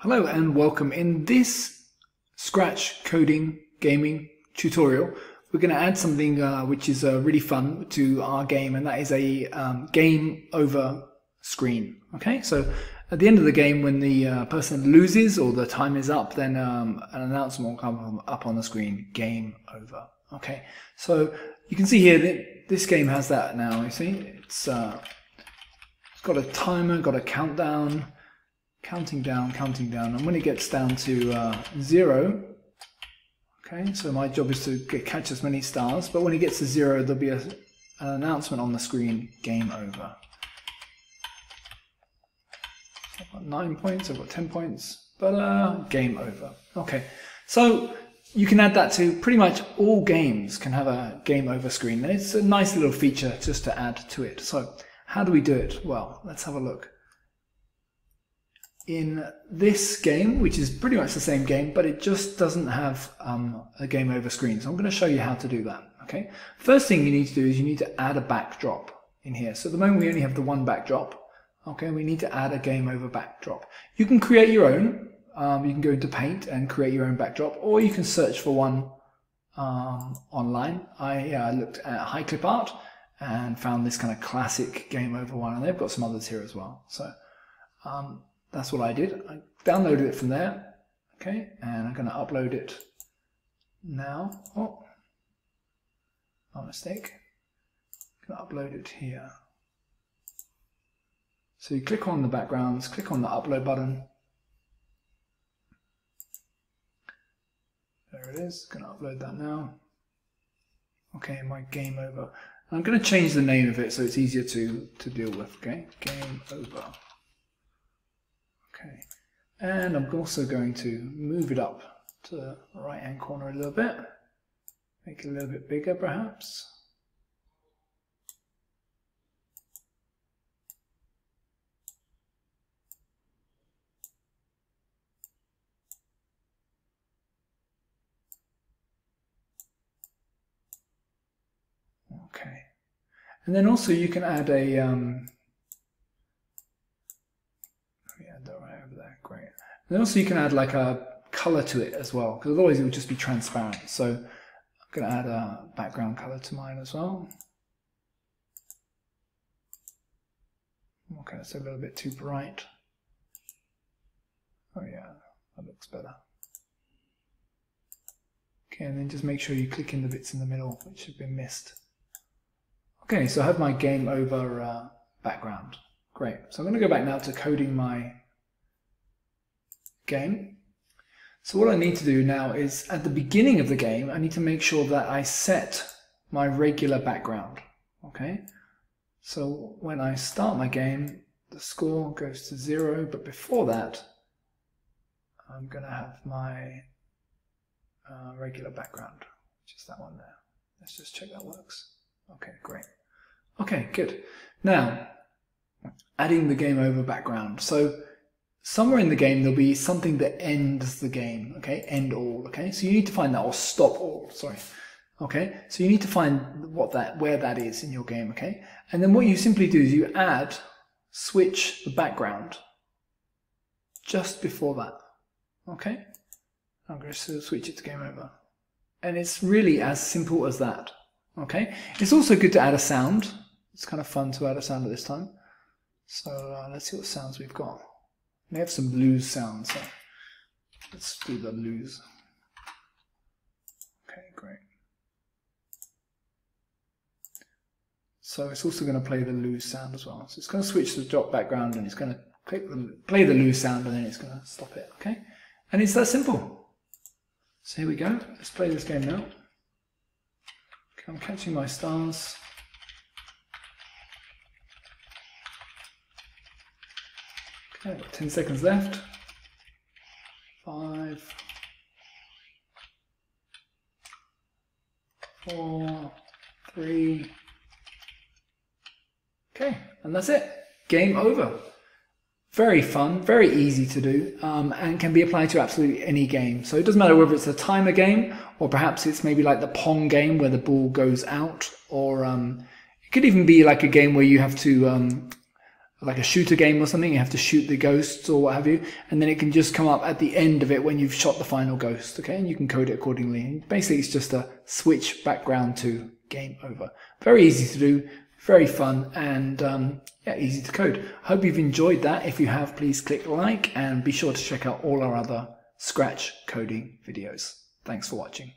Hello and welcome. In this scratch coding gaming tutorial, we're going to add something which is really fun to our game, and that is a game over screen. Okay, so at the end of the game, when the person loses or the time is up, then an announcement will come up on the screen, game over. Okay, so you can see here that this game has that now. You see, it's got a timer, got a countdown. Counting down, and when it gets down to 0, okay, so my job is to catch as many stars, but when it gets to 0, there'll be an announcement on the screen, game over. I've got 9 points, I've got 10 points, but game over. Okay, so you can add that to pretty much all games can have a game over screen, and it's a nice little feature just to add to it. So how do we do it? Well, let's have a look. In this game, which is pretty much the same game, but it just doesn't have a game over screen. So I'm going to show you how to do that. Okay. First thing you need to do is you need to add a backdrop in here. So at the moment we only have the one backdrop. Okay. We need to add a game over backdrop. You can create your own. You can go into Paint and create your own backdrop, or you can search for one online. I looked at High Clip Art and found this kind of classic game over one, and they've got some others here as well. So that's what I did. I downloaded it from there, okay, and I'm going to upload it now. Oh, my mistake. I'm going to upload it here. So you click on the backgrounds, click on the upload button. There it is. Going to upload that now. Okay, my game over. I'm going to change the name of it so it's easier to deal with. Okay, game over. Okay, and I'm also going to move it up to the right hand corner a little bit, make it a little bit bigger perhaps. Okay, and then also you can add a great. And also you can add like a color to it as well, because otherwise it would just be transparent. So I'm going to add a background color to mine as well. Okay, it's a little bit too bright. Oh yeah, that looks better. Okay, and then just make sure you click in the bits in the middle which have been missed. Okay, so I have my game over background. Great. So I'm going to go back now to coding my game. So what I need to do now is at the beginning of the game I need to make sure that I set my regular background. Okay, so when I start my game the score goes to 0, but before that I'm going to have my regular background, which is that one there. Let's just check that works. Okay, great. Okay, good. Now adding the game over background. So somewhere in the game there'll be something that ends the game, okay? End all, okay? So you need to find that, or stop all, sorry. Okay, so you need to find where that is in your game, okay? And then what you simply do is you switch the background just before that, okay? I'm going to switch it to game over. And it's really as simple as that, okay? It's also good to add a sound. It's kind of fun to add a sound at this time. So let's see what sounds we've got. We have some blues sounds, so let's do the blues. Okay, great. So it's also going to play the blues sound as well. So it's going to switch to the drop background, and it's going to play the blues sound, and then it's going to stop it. Okay, and it's that simple. So here we go. Let's play this game now. Okay, I'm catching my stars. Okay, 10 seconds left. 5, 4, 3. Okay, and that's it. Game over. Very fun, very easy to do, and can be applied to absolutely any game. So it doesn't matter whether it's a timer game, or perhaps it's maybe like the Pong game where the ball goes out, or it could even be like a game where you have to like a shooter game or something, you have to shoot the ghosts or what have you, and then it can just come up at the end of it when you've shot the final ghost, okay? And you can code it accordingly. And basically, it's just a switch background to game over. Very easy to do, very fun, and yeah, easy to code. I hope you've enjoyed that. If you have, please click like and be sure to check out all our other Scratch coding videos. Thanks for watching.